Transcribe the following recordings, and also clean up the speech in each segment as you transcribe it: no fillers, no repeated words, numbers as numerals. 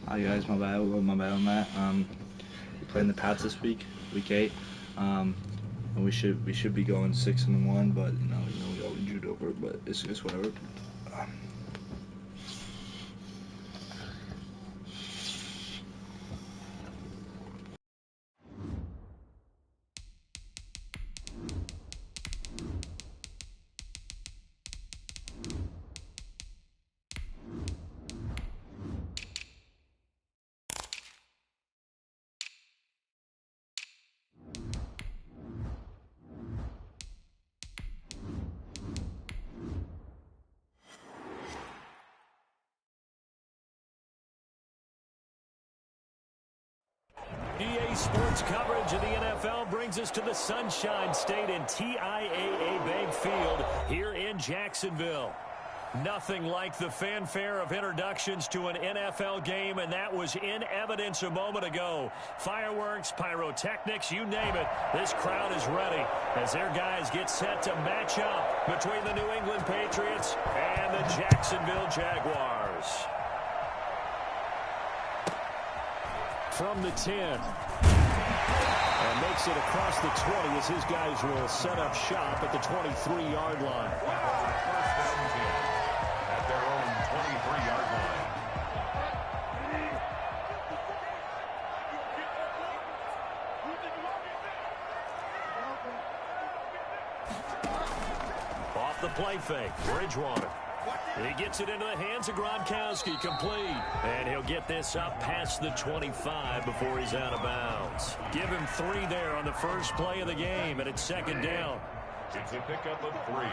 Hi guys, my bad, on that. We're playing the Pats this week, week 8, and we should be going 6-1, but we got injured over, but it's just whatever. EA Sports coverage of the NFL brings us to the Sunshine State and TIAA Bank Field here in Jacksonville. Nothing like the fanfare of introductions to an NFL game, and that was in evidence a moment ago. Fireworks, pyrotechnics, you name it. This crowd is ready as their guys get set to match up between the New England Patriots and the Jacksonville Jaguars. From the 10. And makes it across the 20 as his guys will set up shop at the 23-yard line. At their own 23-yard line. Off the play fake, Bridgewater. He gets it into the hands of Gronkowski, complete. And he'll get this up past the 25 before he's out of bounds. Give him 3 there on the first play of the game, and it's second down. It's a pickup of 3.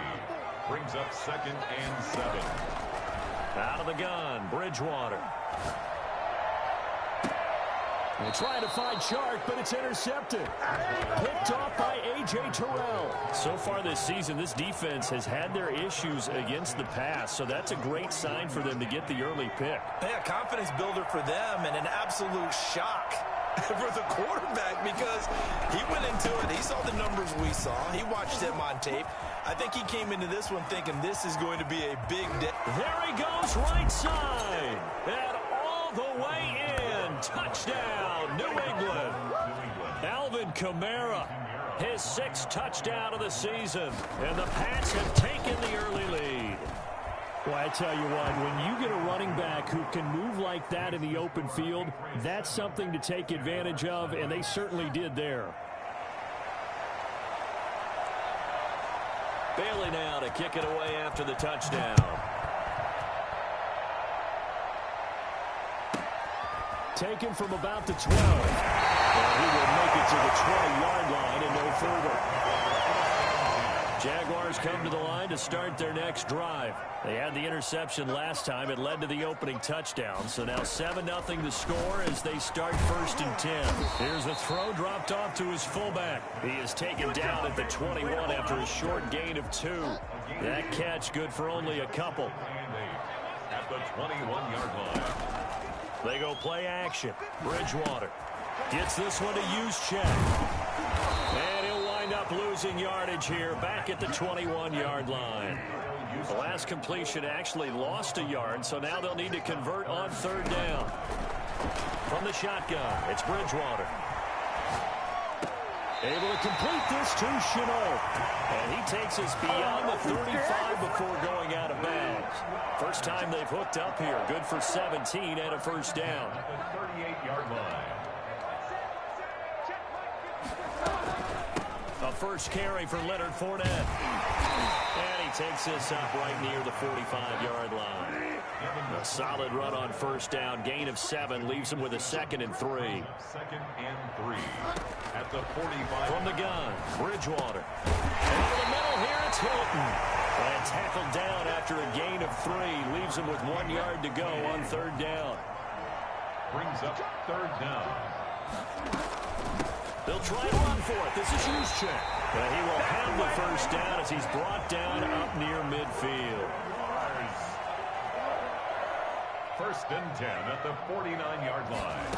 Brings up 2nd and 7. Out of the gun, Bridgewater. They're trying to find Chark, but it's intercepted. Picked off by A.J. Terrell. So far this season, this defense has had their issues against the pass, so that's a great sign for them to get the early pick. Yeah, confidence builder for them and an absolute shock for the quarterback because he went into it. He saw the numbers we saw. He watched them on tape. I think he came into this one thinking this is going to be a big day. There he goes, right side. And all the way in. Touchdown, New England. Alvin Kamara, his 6th touchdown of the season. And the Pats have taken the early lead. Well, I tell you what, when you get a running back who can move like that in the open field, that's something to take advantage of, and they certainly did there. Bailey now to kick it away after the touchdown. Taken from about the 12. And he will make it to the 20-yard line and no further. Jaguars come to the line to start their next drive. They had the interception last time. It led to the opening touchdown. So now 7-0 the score as they start 1st and 10. Here's a throw dropped off to his fullback. He is taken down at the 21 after a short gain of 2. That catch good for only a couple. At the 21-yard line. They go play action. Bridgewater gets this one to Juszczyk. And he'll wind up losing yardage here back at the 21-yard line. The last completion actually lost a yard, so now they'll need to convert on 3rd down. From the shotgun, it's Bridgewater. Able to complete this to Shenault. And he takes us beyond the 35 before going out of bounds. First time they've hooked up here. Good for 17 and a first down. At the 38-yard line. A first carry for Leonard Fournette. And he takes this up right near the 45-yard line. A solid run on first down. Gain of 7 leaves him with a 2nd and 3. 2nd and 3. At the 45. From the gun, Bridgewater. And over the middle here, it's Hilton. And tackled down after a gain of 3. Leaves him with 1 yard to go on 3rd down. Brings up 3rd down. They'll try to run for it. This is Juszczyk. But he will have the first down as he's brought down up near midfield. 1st and 10 at the 49-yard line.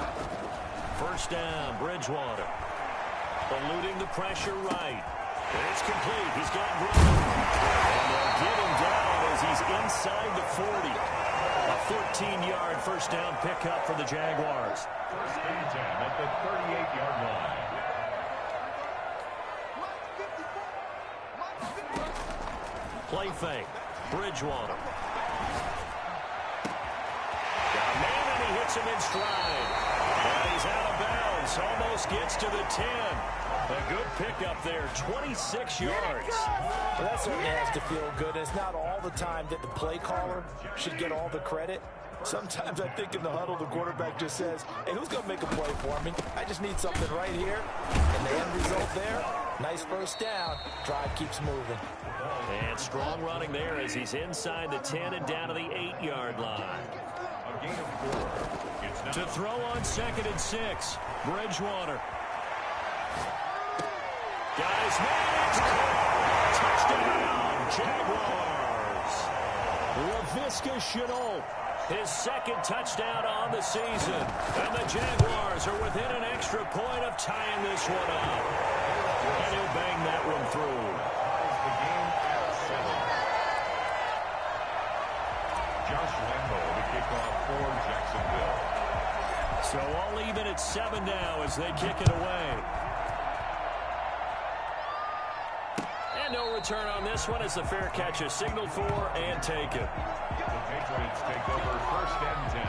First down, Bridgewater. Eluding the pressure right. It's complete. He's got room. And they'll get him down as he's inside the 40. A A 14-yard first down pickup for the Jaguars. First and 10 at the 38-yard line. Play fake. Bridgewater. Got a man, and he hits him in stride. And he's out of bounds. Almost gets to the 10. A good pickup there, 26 yards. Well, that certainly has to feel good. It's not all the time that the play caller should get all the credit. Sometimes I think in the huddle, the quarterback just says, hey, who's going to make a play for me? I just need something right here. And the end result there, nice first down. Drive keeps moving. And strong running there as he's inside the 10 and down to the 8-yard line. A gain of 4. It's now To throw on 2nd and 6, Bridgewater. Got his man. It's caught. Touchdown, Jaguars. Laviska Shenault, his 2nd touchdown on the season. And the Jaguars are within an extra point of tying this one up. And he'll bang that one through. the game at 7. Josh Lambo, the kickoff for Jacksonville. So all even at 7 now as they kick it away. And no return on this one as the fair catch is signaled for and taken. The Patriots take over first and 10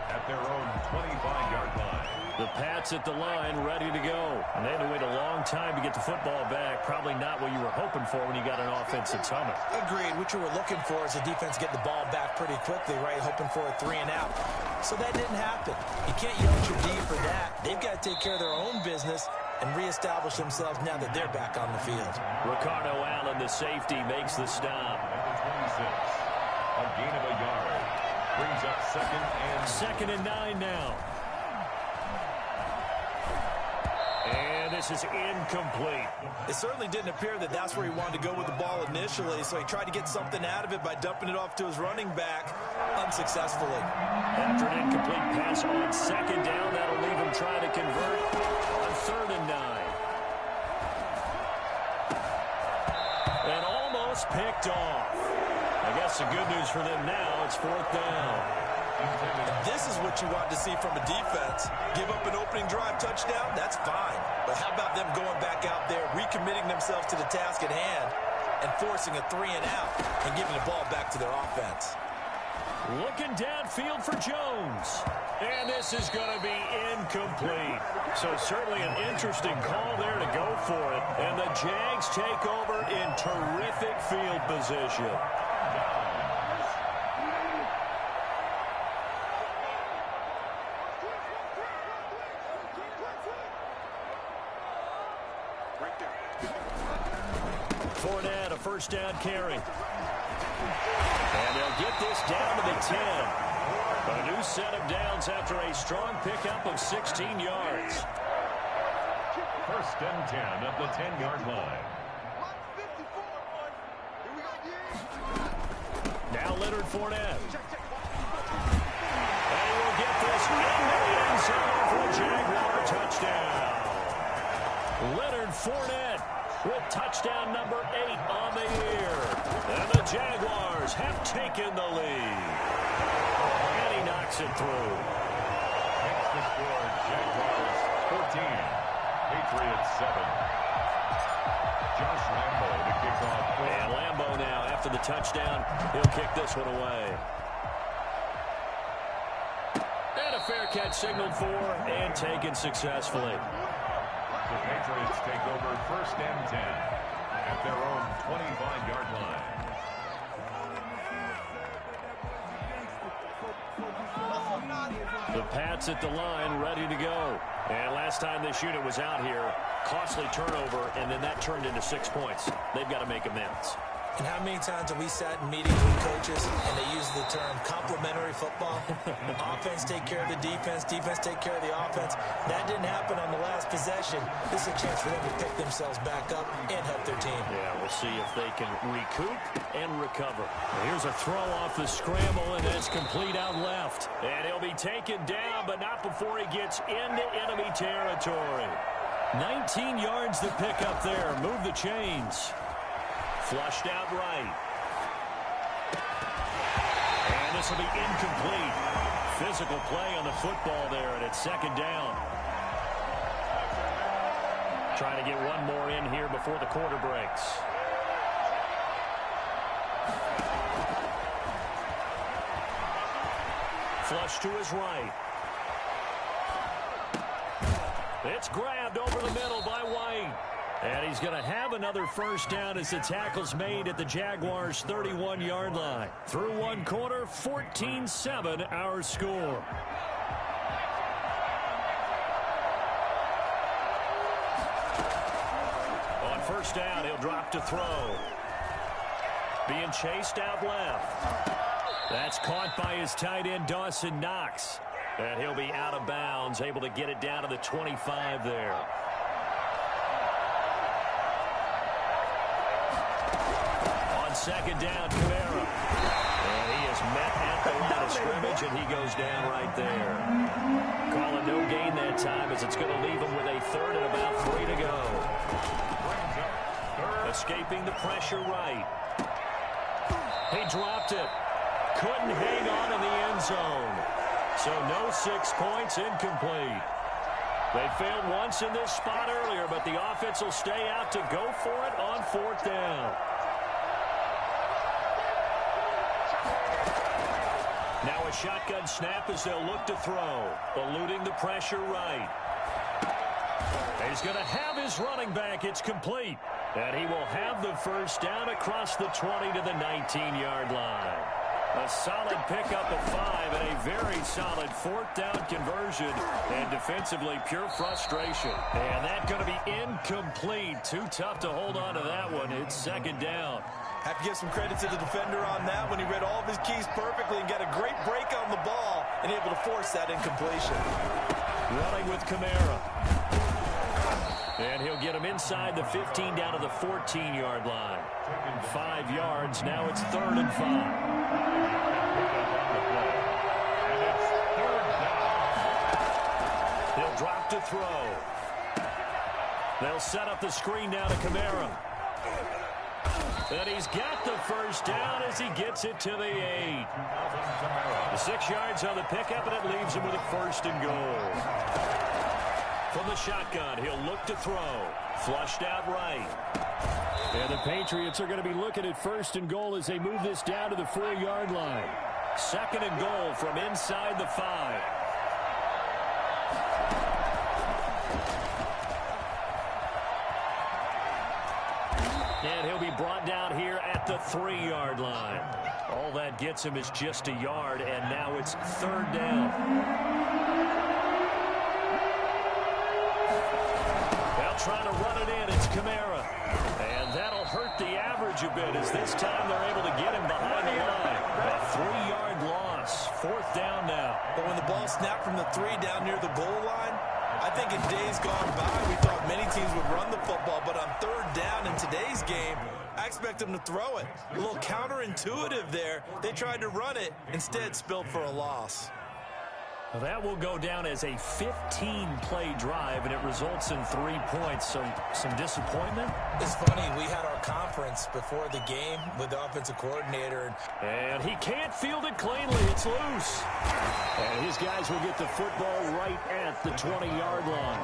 at their own 25-yard line. The Pats at the line, ready to go. And they had to wait a long time to get the football back. Probably not what you were hoping for when you got an offensive summit. Agreed. What you were looking for is the defense get the ball back pretty quickly, right? Hoping for a 3-and-out. So that didn't happen. You can't yell at your D for that. They've got to take care of their own business and reestablish themselves now that they're back on the field. Ricardo Allen, the safety, makes the stop. At the 26, a gain of a yard. Brings up 2nd and 9 now. And this is incomplete. It certainly didn't appear that that's where he wanted to go with the ball initially, so he tried to get something out of it by dumping it off to his running back unsuccessfully. After an incomplete pass on 2nd down, that'll leave him trying to convert on 3rd and 9. And almost picked off. I guess the good news for them now, it's 4th down. This is what you want to see from a defense. Give up an opening drive touchdown, that's fine. But how about them going back out there, recommitting themselves to the task at hand, and forcing a 3-and-out and giving the ball back to their offense. Looking downfield for Jones. And this is going to be incomplete. So certainly an interesting call there to go for it. And the Jags take over in terrific field position. Fournette, a first down carry. And they'll get this down to the 10. A new set of downs after a strong pickup of 16 yards. First and 10 at the 10-yard line. Now Leonard Fournette. And he will get this into the end zone for a Jaguar touchdown. Leonard Fournette with touchdown number 8 on the year. And the Jaguars have taken the lead. And he knocks it through. Makes the score Jaguars 14, Patriots 7. Josh Lambo to kick off. And Lambo now, after the touchdown, he'll kick this one away. And a fair catch signaled for and taken successfully. The Patriots take over first and 10 at their own 25-yard line. The Pats at the line, ready to go. And last time this unit was out here, costly turnover, and then that turned into 6 points. They've got to make amends. And how many times have we sat in meetings with coaches and they use the term complementary football? Offense take care of the defense, defense take care of the offense. That didn't happen on the last possession. This is a chance for them to pick themselves back up and help their team. Yeah, we'll see if they can recoup and recover. Here's a throw off the scramble, and it's complete out left. And he'll be taken down, but not before he gets into enemy territory. 19 yards to pick up there. Move the chains. Flushed out right. And this will be incomplete. Physical play on the football there, and it's second down. Trying to get one more in here before the quarter breaks. Flush to his right. It's grabbed over the middle by White. And he's going to have another first down as the tackle's made at the Jaguars' 31-yard line. Through one quarter, 14-7 our score. On first down, he'll drop to throw. Being chased out left. That's caught by his tight end, Dawson Knox. And he'll be out of bounds, able to get it down to the 25 there. On second down, Kamara. And he is met at the line of scrimmage, and he goes down right there. Calling no gain that time as it's going to leave him with a third and about 3 to go. Escaping the pressure right. He dropped it. Couldn't hang on in the end zone. So no 6 points, incomplete. They failed once in this spot earlier, but the offense will stay out to go for it on fourth down. Now a shotgun snap as they'll look to throw. Eluding the pressure right. He's going to have his running back. It's complete. And he will have the first down across the 20 to the 19-yard line. A solid pickup of 5 and a very solid fourth down conversion. And defensively, pure frustration. And that's going to be incomplete. Too tough to hold on to that one. It's second down. Have to give some credit to the defender on that when he read all of his keys perfectly and got a great break on the ball and able to force that incompletion. Running with Kamara. And he'll get him inside the 15 down to the 14-yard line. 5 yards. Now it's 3rd and 5. He'll drop to throw. They'll set up the screen now to Kamara. And he's got the first down as he gets it to the 8. The 6 yards on the pickup, and it leaves him with a 1st and goal. From the shotgun, he'll look to throw. Flushed out right. And the Patriots are going to be looking at 1st and goal as they move this down to the 4-yard line. 2nd and goal from inside the 5. And he'll be brought down here at the 3-yard line. All that gets him is just a yard, and now it's 3rd down. Trying to run it in. It's Kamara. And that'll hurt the average a bit as this time they're able to get him behind the line. A 3-yard loss. 4th down now. But when the ball snapped from the 3 down near the goal line, I think in days gone by, we thought many teams would run the football, but on 3rd down in today's game, I expect them to throw it. A little counterintuitive there. They tried to run it, instead spilled for a loss. Well, that will go down as a 15-play drive, and it results in 3 points. So some disappointment. It's funny, we had our conference before the game with the offensive coordinator. And he can't field it cleanly. It's loose. And his guys will get the football right at the 20-yard line.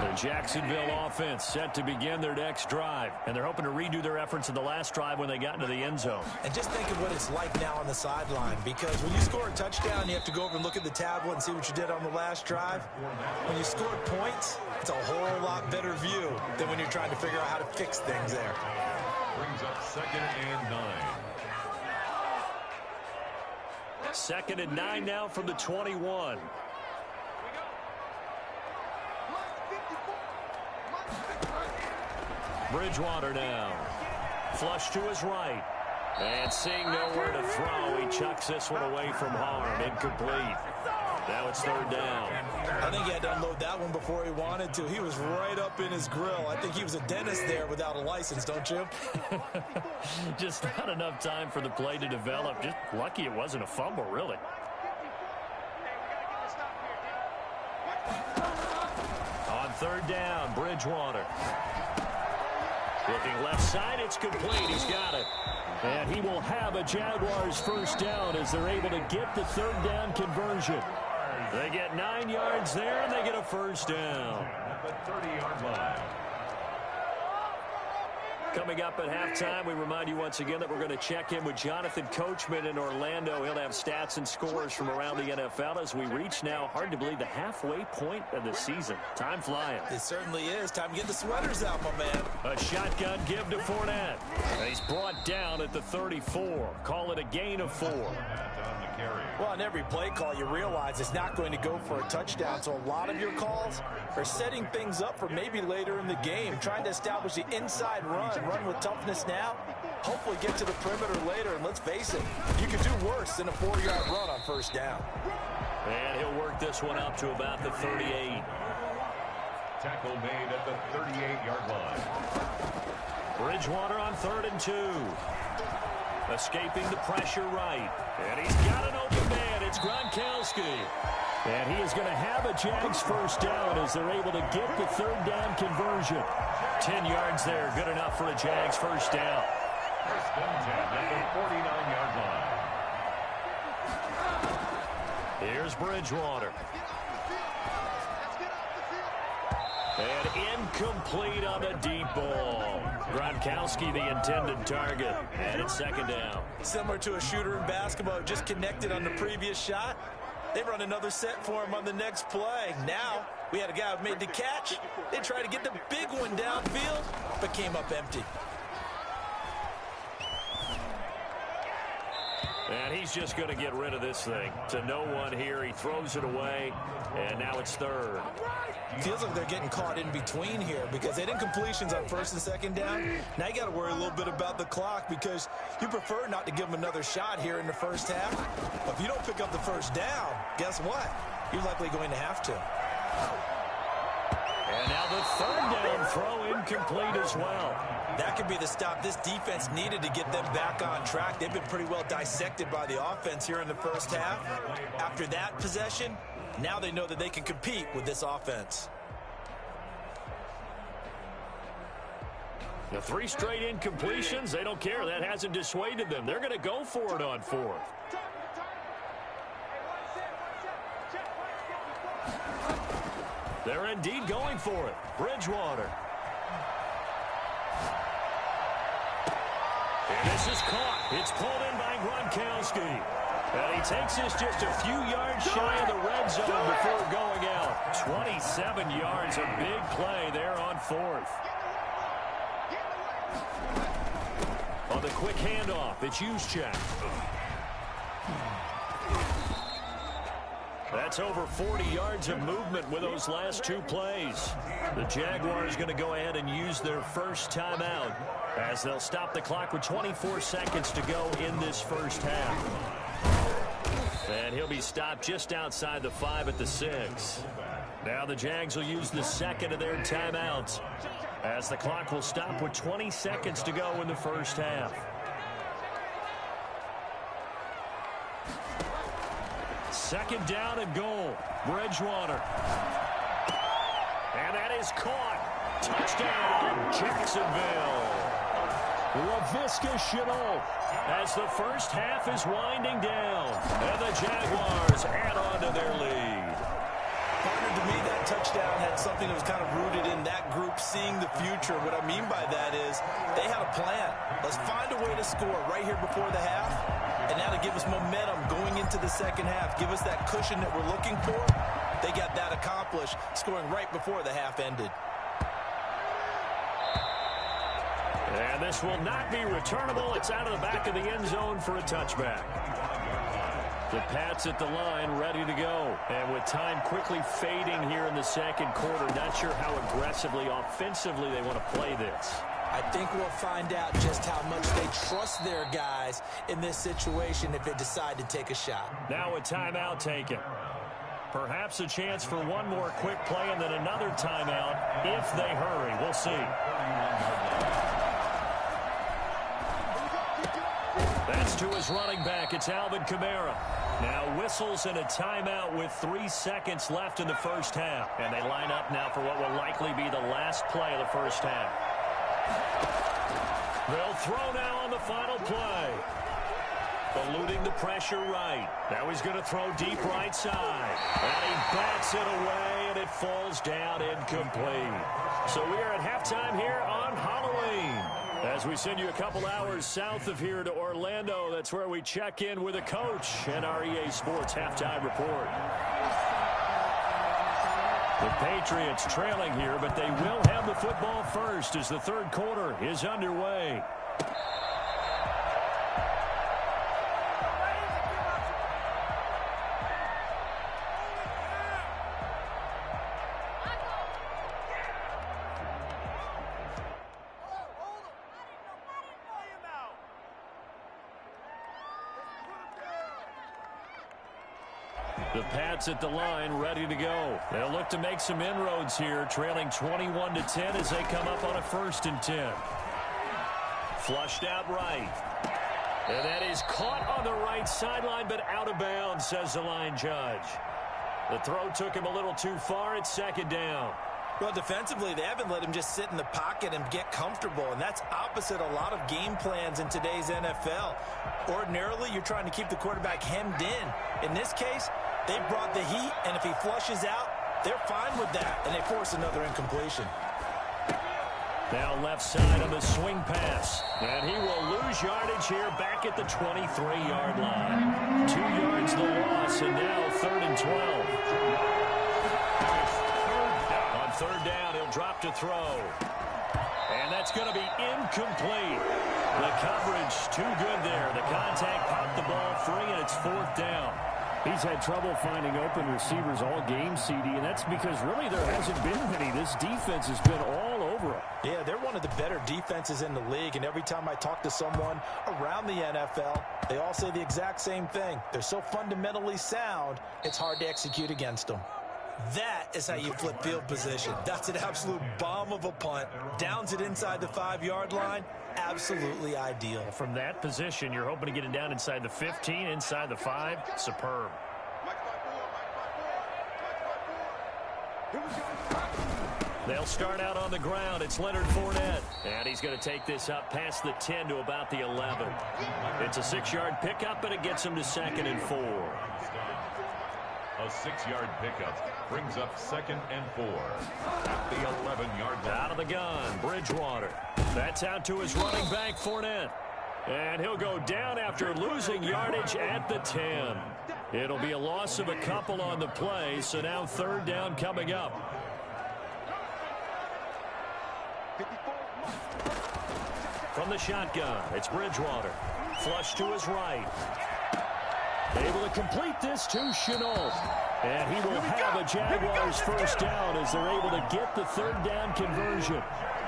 The Jacksonville offense set to begin their next drive. And they're hoping to redo their efforts in the last drive when they got into the end zone. And just think of what it's like now on the sideline. Because when you score a touchdown, you have to go over and look at the tablet and see what you did on the last drive. When you scored points, it's a whole lot better view than when you're trying to figure out how to fix things there. Brings up 2nd and 9. 2nd and 9 now from the 21. Bridgewater now. Flush to his right. And seeing nowhere to throw, he chucks this one away from harm. Incomplete. Now it's 3rd down. I think he had to unload that one before he wanted to. He was right up in his grill. I think he was a dentist there without a license, don't you? Just not enough time for the play to develop. Just lucky it wasn't a fumble, really. On 3rd down, Bridgewater. Looking left side, it's complete. He's got it. And he will have a Jaguars first down as they're able to get the third down conversion. They get 9 yards there, and they get a first down. At the 30-yard line. Coming up at halftime, we remind you once again that we're going to check in with Jonathan Coachman in Orlando. He'll have stats and scores from around the NFL as we reach now, hard to believe, the halfway point of the season. Time flying. It certainly is. Time to get the sweaters out, my man. A shotgun give to Fournette. He's brought down at the 34. Call it a gain of 4. Well, on every play call, you realize it's not going to go for a touchdown. So a lot of your calls are setting things up for maybe later in the game, trying to establish the inside run with toughness now, hopefully get to the perimeter later. And let's face it, you could do worse than a 4-yard run on first down. And he'll work this one up to about the 38. Tackle made at the 38-yard line. Bridgewater on 3rd and 2. Escaping the pressure right. And he's got an open man. It's Gronkowski. And he is going to have a Jags first down as they're able to get the third down conversion. 10 yards there. Good enough for a Jags first down. First and 10 at the 49-yard line. Here's Bridgewater. And incomplete on the deep ball. Gronkowski the intended target. And it's second down. Similar to a shooter in basketball, just connected on the previous shot. They run another set for him on the next play. Now, we had a guy who made the catch. They tried to get the big one downfield, but came up empty. And he's just going to get rid of this thing. To no one here. He throws it away, and now it's third. Feels like they're getting caught in between here because they didn't completions on first and second down. Now you got to worry a little bit about the clock because you prefer not to give them another shot here in the first half. But if you don't pick up the first down, guess what? You're likely going to have to. And now the third down throw incomplete as well. That could be the stop this defense needed to get them back on track. They've been pretty well dissected by the offense here in the first half. After that possession, now they know that they can compete with this offense. The 3 straight incompletions, they don't care. That hasn't dissuaded them. They're going to go for it on 4th. They're indeed going for it. Bridgewater. And this is caught. It's pulled in by Gronkowski. And he takes this just a few yards shy of the red zone before going out. 27 yards, a big play there on 4th. On the quick handoff, it's Juszczyk. That's over 40 yards of movement with those last 2 plays. The Jaguars going to go ahead and use their first timeout as they'll stop the clock with 24 seconds to go in this first half. And he'll be stopped just outside the 5 at the 6. Now the Jags will use the second of their timeouts as the clock will stop with 20 seconds to go in the first half. Second down and goal. Bridgewater. And that is caught. Touchdown, Jacksonville. Laviska Shenault as the first half is winding down. And the Jaguars add on to their lead. Partner, to me, that touchdown had something that was kind of rooted in that group seeing the future. What I mean by that is they had a plan. Let's find a way to score right here before the half. And now to give us momentum going into the second half, give us that cushion that we're looking for. They got that accomplished, scoring right before the half ended. And this will not be returnable. It's out of the back of the end zone for a touchback. The Pats at the line, ready to go. And with time quickly fading here in the second quarter, not sure how aggressively, offensively they want to play this. I think we'll find out just how much they trust their guys in this situation if they decide to take a shot. Now a timeout taken. Perhaps a chance for one more quick play and then another timeout if they hurry. We'll see. That's to his running back. It's Alvin Kamara. Now whistles and a timeout with 3 seconds left in the first half. And they line up now for what will likely be the last play of the first half. They'll throw now on the final play. Eluding the pressure right. Now he's going to throw deep right side. And he bats it away, and it falls down incomplete. So we are at halftime here on Halloween. As we send you a couple hours south of here to Orlando, that's where we check in with a coach and our EA Sports halftime report. The Patriots trailing here, but they will have the football first as the third quarter is underway. The Pats at the line, ready to go. They'll look to make some inroads here, trailing 21-10 as they come up on a 1st and 10. Flushed out right. And that is caught on the right sideline, but out of bounds, says the line judge. The throw took him a little too far. It's 2nd down. Well, defensively, they haven't let him just sit in the pocket and get comfortable, and that's opposite a lot of game plans in today's NFL. Ordinarily, you're trying to keep the quarterback hemmed in. In this case, they brought the heat, and if he flushes out, they're fine with that, and they force another incompletion. Now left side on the swing pass, and he will lose yardage here back at the 23-yard line. 2 yards the loss, and now 3rd and 12. On 3rd down, he'll drop to throw. And that's going to be incomplete. The coverage too good there. The contact popped the ball free, and it's 4th down. He's had trouble finding open receivers all game, CD, and that's because really there hasn't been many. This defense has been all over him. Yeah, they're one of the better defenses in the league, and every time I talk to someone around the NFL, they all say the exact same thing. They're so fundamentally sound, it's hard to execute against them. That is how you flip field position. That's an absolute bomb of a punt. Downs it inside the 5-yard line. Absolutely ideal. From that position, you're hoping to get it down inside the 15, inside the 5. Superb. They'll start out on the ground. It's Leonard Fournette. And he's going to take this up past the 10 to about the 11. It's a 6-yard pickup, but it gets him to 2nd and 4. A 6-yard pickup brings up 2nd and 4 at the 11-yard line. Out of the gun, Bridgewater. That's out to his running back, Fournette. And he'll go down after losing yardage at the 10. It'll be a loss of a couple on the play, so now 3rd down coming up. From the shotgun, it's Bridgewater. Flush to his right. Able to complete this to Shenault. And he will have a Jaguars 1st down as they're able to get the 3rd down conversion.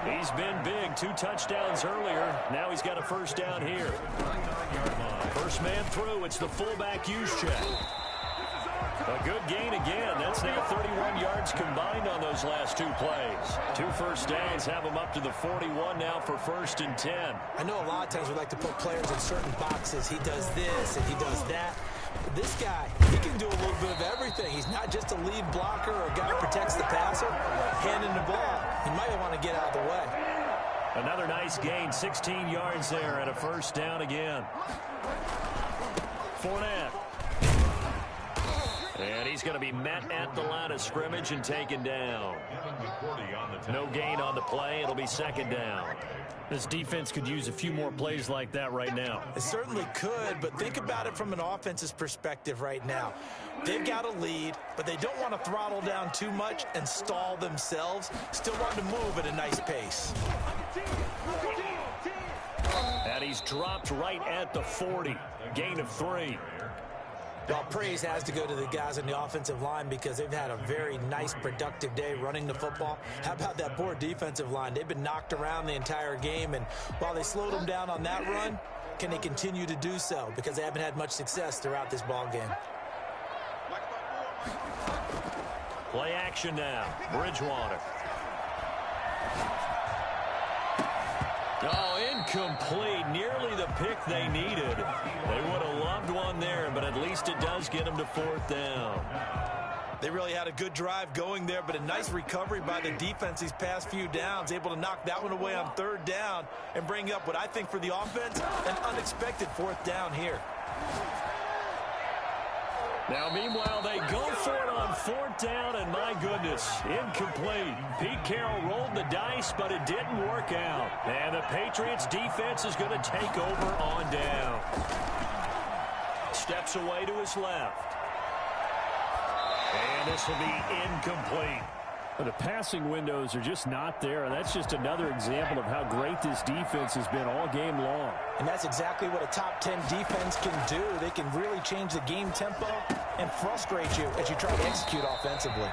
He's been big, 2 touchdowns earlier. Now he's got a 1st down here. First man through, it's the fullback use check. A good gain again. That's now 31 yards combined on those last 2 plays. 2 first downs have him up to the 41 now for 1st and 10. I know a lot of times we like to put players in certain boxes. He does this and he does that. But this guy, he can do a little bit of everything. He's not just a lead blocker or a guy who protects the passer. Handing the ball, he might want to get out of the way. Another nice gain, 16 yards there and a 1st down again. Fournette. And he's going to be met at the line of scrimmage and taken down. No gain on the play. It'll be 2nd down. This defense could use a few more plays like that right now. It certainly could, but think about it from an offense's perspective right now. They've got a lead, but they don't want to throttle down too much and stall themselves. Still want to move at a nice pace. And he's dropped right at the 40. Gain of 3. Well, praise has to go to the guys on the offensive line because they've had a very nice, productive day running the football. How about that poor defensive line? They've been knocked around the entire game, and while they slowed them down on that run, can they continue to do so? Because they haven't had much success throughout this ball game. Play action now. Bridgewater. Oh, incomplete. Nearly the pick they needed. They would have loved one there, but at least it does get them to 4th down. They really had a good drive going there, but a nice recovery by the defense these past few downs, able to knock that one away on third down and bring up what I think for the offense, an unexpected fourth down here. Now, meanwhile, they go for it on fourth down, and my goodness, incomplete. Pete Carroll rolled the dice, but it didn't work out. And the Patriots defense is going to take over on down. Steps away to his left. And this will be incomplete. The passing windows are just not there, and that's just another example of how great this defense has been all game long. And that's exactly what a top 10 defense can do. They can really change the game tempo and frustrate you as you try to execute offensively.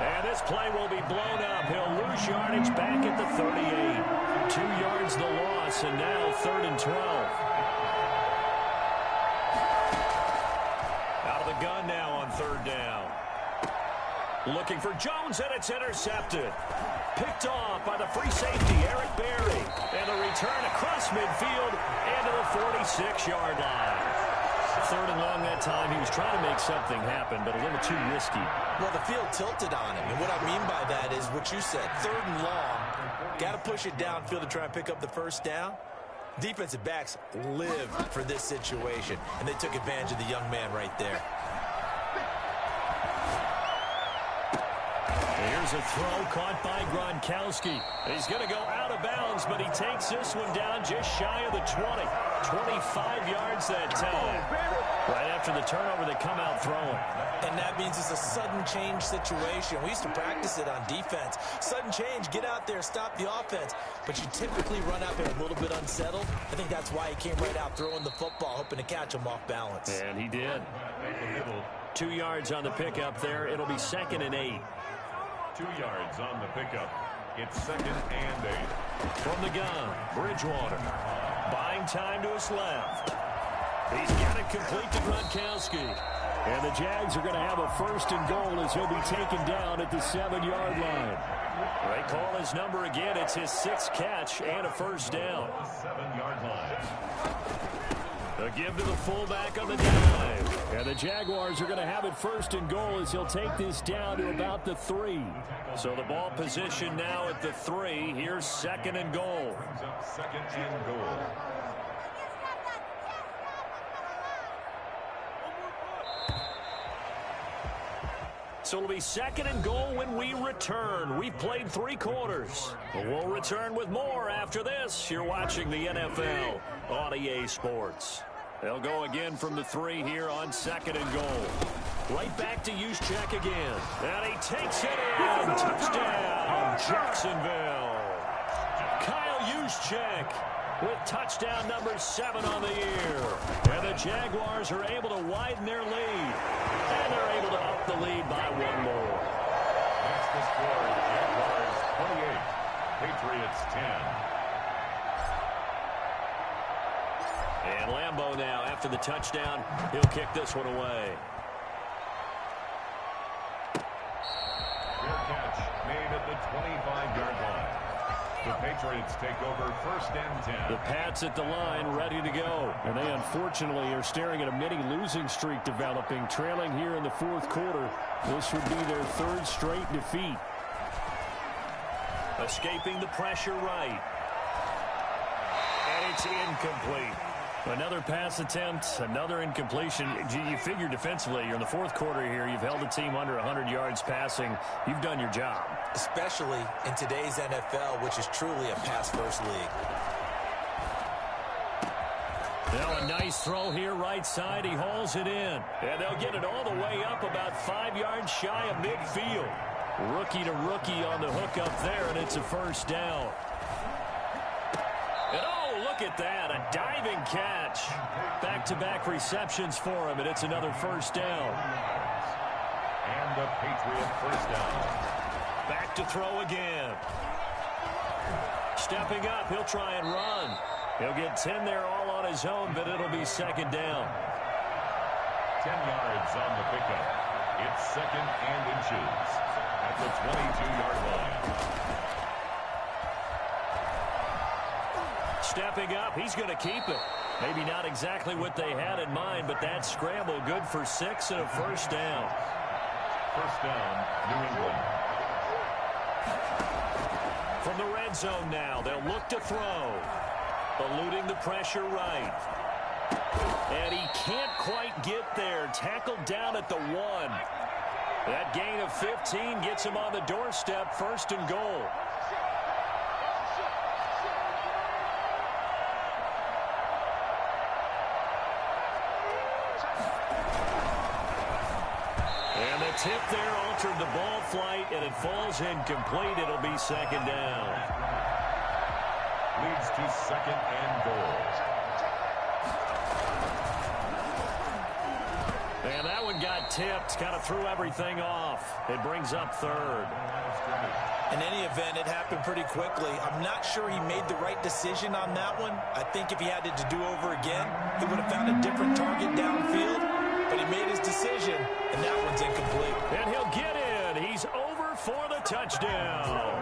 And this play will be blown up. He'll lose yardage back at the 38. 2 yards the loss, and now 3rd and 12. Out of the gun now on 3rd down. Looking for Jones, and it's intercepted. Picked off by the free safety, Eric Berry. And the return across midfield into the 46-yard line. 3rd and long that time. He was trying to make something happen, but a little too risky. Well, the field tilted on him, and what I mean by that is what you said. 3rd and long. Got to push it downfield to try and pick up the first down. Defensive backs live for this situation, and they took advantage of the young man right there. Here's a throw caught by Gronkowski. He's going to go out of bounds, but he takes this one down just shy of the 20. 25 yards that time. Right after the turnover, they come out throwing. And that means it's a sudden change situation. We used to practice it on defense. Sudden change, get out there, stop the offense. But you typically run out there a little bit unsettled. I think that's why he came right out throwing the football, hoping to catch him off balance. And he did. 2 yards on the pickup there. It'll be 2nd and 8. 2 yards on the pickup. It's 2nd and 8. From the gun, Bridgewater. Buying time to his left. He's got it complete to Gronkowski. And the Jags are going to have a 1st and goal as he'll be taken down at the 7-yard line. They call his number again. It's his 6th catch and a 1st down. 7-yard line. A give to the fullback on the dive. And the Jaguars are going to have it 1st and goal as he'll take this down to about the 3. So the ball position now at the 3. Here's 2nd and goal. 2nd and goal. So it'll be 2nd and goal when we return. We've played 3 quarters. We'll return with more after this. You're watching the NFL on EA Sports. They'll go again from the 3 here on 2nd and goal. Right back to Juszczyk again. And he takes it in. Touchdown, Jacksonville. Kyle Juszczyk with touchdown number 7 on the year. And the Jaguars are able to widen their lead. And they're able to up the lead by 1 more. That's the score. Jaguars 28. Patriots 10. And Lambeau now, after the touchdown, he'll kick this one away. Fair catch made at the 25-yard line. The Patriots take over 1st and 10. The Pats at the line, ready to go. And they unfortunately are staring at a mini losing streak developing, trailing here in the 4th quarter. This would be their 3rd straight defeat. Escaping the pressure right. And it's incomplete. Another pass attempt, another incompletion. You figure defensively, you're in the 4th quarter here. You've held a team under 100 yards passing. You've done your job. Especially in today's NFL, which is truly a pass-first league. Now a nice throw here right side. He hauls it in. And they'll get it all the way up about 5 yards shy of midfield. Rookie to rookie on the hook up there, and it's a 1st down. And oh, look at that, a diving catch. Back-to-back receptions for him, and it's another 1st down. And the Patriot 1st down. Back to throw again. Stepping up, he'll try and run. He'll get 10 there all on his own, but it'll be 2nd down. 10 yards on the pickup. It's 2nd and inches at the 22-yard line. Stepping up, he's going to keep it. Maybe not exactly what they had in mind, but that scramble good for 6 and a 1st down. First down, New England. From the red zone now, they'll look to throw. Eluding the pressure right. And he can't quite get there. Tackled down at the 1. That gain of 15 gets him on the doorstep, 1st and goal. And the tip there altered the ball flight, and it falls incomplete. It'll be 2nd down. Leads to 2nd and goal. And that one got tipped, kind of threw everything off. It brings up 3rd. In any event, it happened pretty quickly. I'm not sure he made the right decision on that one. I think if he had it to do over again, he would have found a different target downfield. But he made his decision, and that one's incomplete. And he'll get in. He's over for the touchdown.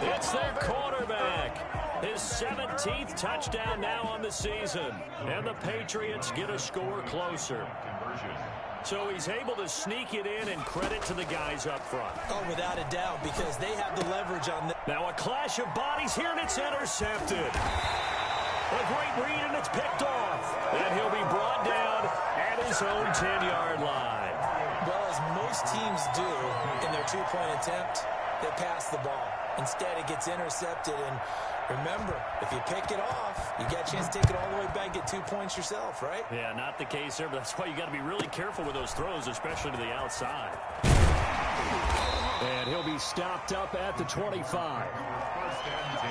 It's their quarterback. His 17th touchdown now on the season. And the Patriots get a score closer. So he's able to sneak it in, and credit to the guys up front. Oh, without a doubt, because they have the leverage on the... Now a clash of bodies here, and it's intercepted. A great read, and it's picked off. And he'll be brought down at his own 10-yard line. Well, as most teams do in their two-point attempt, they pass the ball. Instead, it gets intercepted, and remember, if you pick it off, you get a chance to take it all the way back, get 2 points yourself, right? Yeah, not the case there, but that's why you got to be really careful with those throws, especially to the outside. And he'll be stopped up at the 25. 1st and 10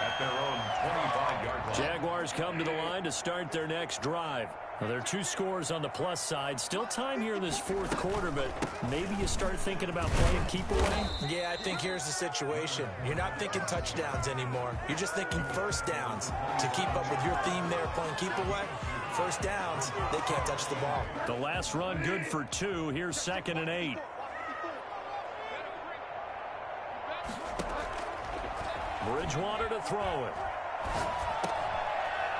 at their own 25-yard line. Jaguars come to the line to start their next drive. Well, there are 2 scores on the plus side. Still time here in this 4th quarter, but maybe you start thinking about playing keep away? Yeah, I think here's the situation. You're not thinking touchdowns anymore. You're just thinking first downs. To keep up with your theme there, playing keep away, first downs, they can't touch the ball. The last run good for 2. Here's 2nd and 8. Bridgewater to throw it.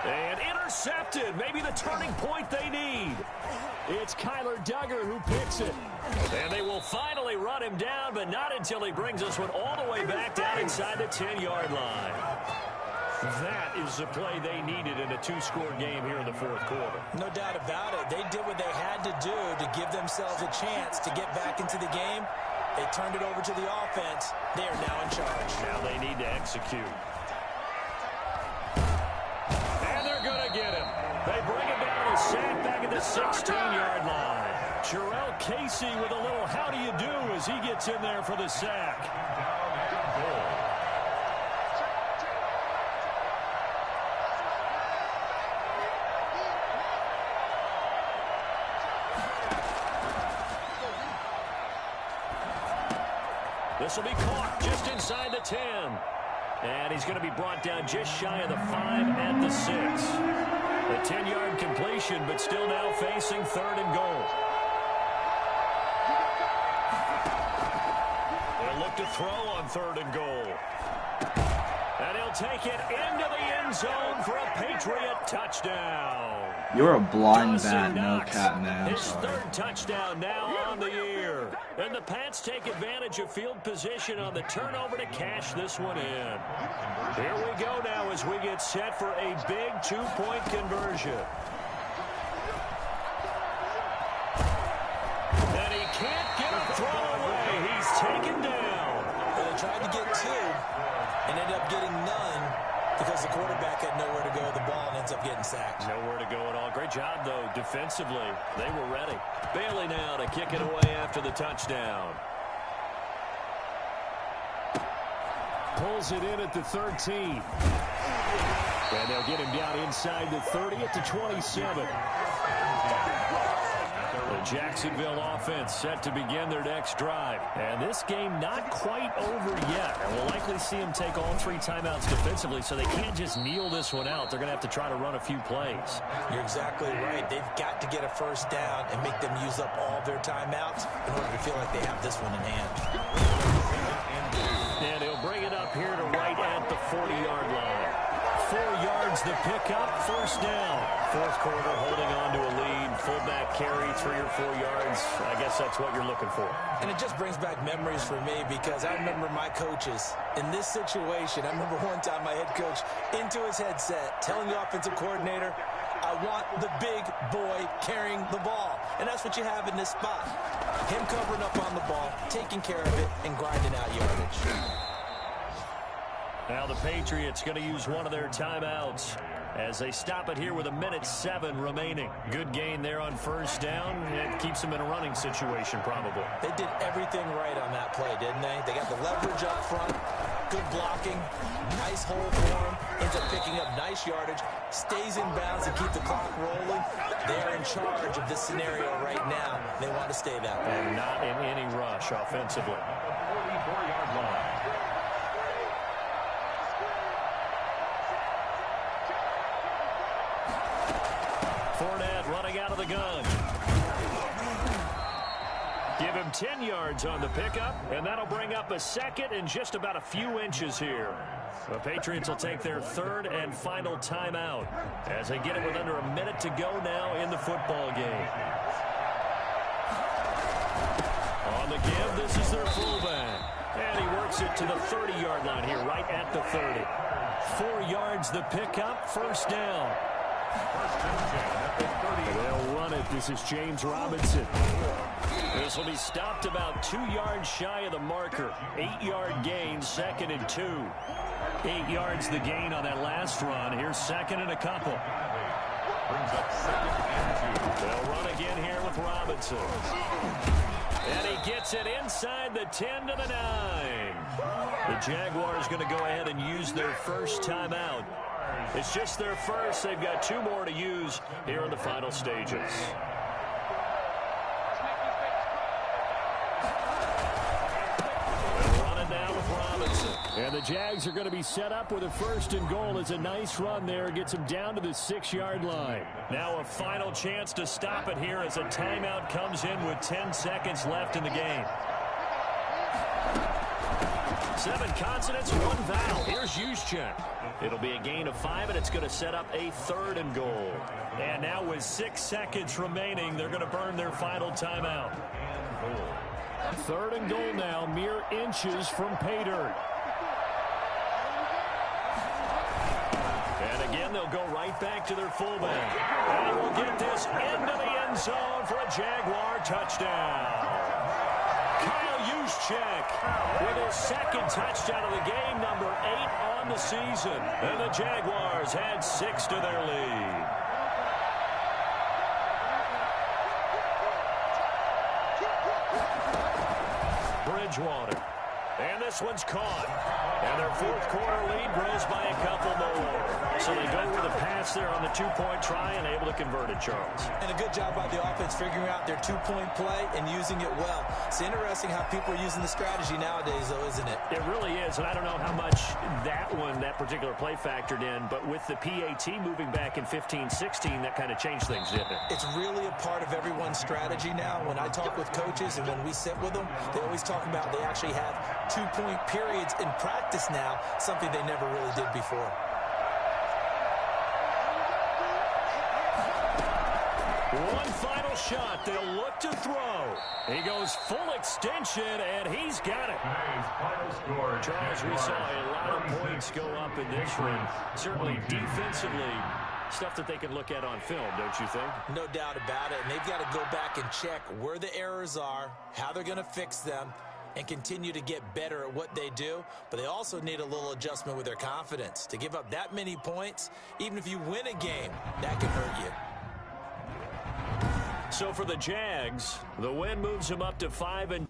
And intercepted. Maybe the turning point they need. It's Kyler Duggar who picks it. And they will finally run him down, but not until he brings this one all the way back down inside the 10-yard line. That is the play they needed in a 2-score game here in the 4th quarter. No doubt about it. They did what they had to do to give themselves a chance to get back into the game. They turned it over to the offense. They are now in charge. Now they need to execute. Going to get him. They bring him down and sack back at the 16-yard line. Jarrell Casey with a little how do you do as he gets in there for the sack. This will be caught just inside the 10. And he's going to be brought down just shy of the 5 at the 6. A 10-yard completion, but still now facing 3rd and goal. They'll look to throw on 3rd and goal. And he'll take it into the end zone for a Patriot touchdown. You're a blind bat, no cat, man. His 3rd touchdown now on the year. And the Pats take advantage of field position on the turnover to cash this one in. Here we go now as we get set for a big 2-point conversion. And he can't get a throw away. He's taken down. Well, they tried to get 2 and ended up getting none because the quarterback had nowhere to go with the ball and ends up getting sacked. Nowhere to go at all. Great job, though, defensively. They were ready. Bailey now to kick it away after the touchdown. Pulls it in at the 13. And they'll get him down inside the 30 at the 27. The Jacksonville offense set to begin their next drive. And this game not quite over yet. And we'll likely see them take all 3 timeouts defensively, so they can't just kneel this one out. They're going to have to try to run a few plays. You're exactly right. They've got to get a first down and make them use up all their timeouts in order to feel like they have this one in hand. And he'll bring it up here to right at the 40-yard line. 4 yards the pickup, first down. Fourth quarter, holding on to a lead. Fullback carry, 3 or 4 yards. I guess that's what you're looking for. And it just brings back memories for me because I remember my coaches in this situation. I remember one time my head coach into his headset telling the offensive coordinator, I want the big boy carrying the ball. And that's what you have in this spot. Him covering up on the ball, taking care of it, and grinding out yardage. Now the Patriots going to use one of their timeouts as they stop it here with 1:07 remaining. Good gain there on first down. It keeps them in a running situation probably. They did everything right on that play, didn't they? They got the leverage up front, good blocking, nice hole for him, ends up picking up nice yardage, stays in bounds to keep the clock rolling. They're in charge of this scenario right now. They want to stay that way. And not in any rush offensively. 44-yard line. Fournette running out of the gun. Give him 10 yards on the pickup, and that'll bring up a second and just about a few inches here. The Patriots will take their third and final timeout as they get it with under a minute to go now in the football game. On the give, this is their fullback. And he works it to the 30-yard line here, right at the 30. 4 yards the pickup, first down. They'll run it. This is James Robinson. This will be stopped about 2 yards shy of the marker. 8-yard gain, 2nd and 2. 8 yards the gain on that last run. Here's 2nd and a couple. Brings up 2nd and 2. They'll run again here with Robinson. And he gets it inside the 10 to the 9. The Jaguars going to go ahead and use their first timeout. It's just their first. They've got 2 more to use here in the final stages. They'll run it down with Robinson. And the Jags are going to be set up with a 1st and goal. It's a nice run there. Gets them down to the 6-yard line. Now a final chance to stop it here as a timeout comes in with 10 seconds left in the game. 7 consonants, 1 vowel. Here's Juszczyk. It'll be a gain of 5, and it's going to set up a 3rd and goal. And now with 6 seconds remaining, they're going to burn their final timeout. 3rd and goal now, mere inches from pay dirt. And again, they'll go right back to their fullback. And we'll get this into the end zone for a Jaguar touchdown. Juszczyk with his 2nd touchdown of the game, number 8 on the season. And the Jaguars had 6 to their lead. Bridgewater. And this one's caught. And their 4th quarter lead grows by a couple more. So they go with a pass there on the 2-point try and able to convert it, Charles. And a good job by the offense figuring out their 2-point play and using it well. It's interesting how people are using the strategy nowadays, though, isn't it? It really is, and I don't know how much that particular play factored in, but with the PAT moving back in 15-16, that kind of changed things, didn't it? It's really a part of everyone's strategy now. When I talk with coaches and when we sit with them, they always talk about they actually have 2-point periods in practice now, something they never really did before. One final shot. They'll look to throw. He goes full extension, and he's got it. Charles, we saw a lot of points go up in this one. Certainly defensively, stuff that they can look at on film, don't you think? No doubt about it. And they've got to go back and check where the errors are, how they're going to fix them, and continue to get better at what they do. But they also need a little adjustment with their confidence. To give up that many points, even if you win a game, that can hurt you. So for the Jags, the win moves them up to 5-2.